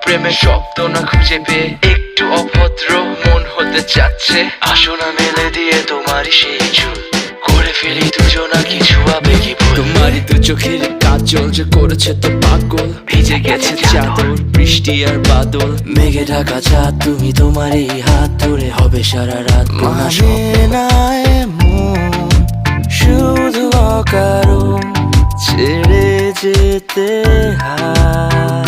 প্রেমের শব্দ না খুঁজে পেয়ে একটু অভদ্র মন হতে চাচ্ছে। আসো না মেলে দিয়ে তোমারই সেই চুল, করে ফেলি দুজনা কিছু আবেগী ভুল। তোমারই দু চোখের কাজল যে করেছে তো পাগল, ভিজে গেছে চাদর বৃষ্টি আর বাদল। মেঘে ঢাকা চাঁদ তুমি তোমারই হাত ধরে হবে সারা রাত। মানে না এমন শুধু অকারণ ছেড়ে যেতে হয়।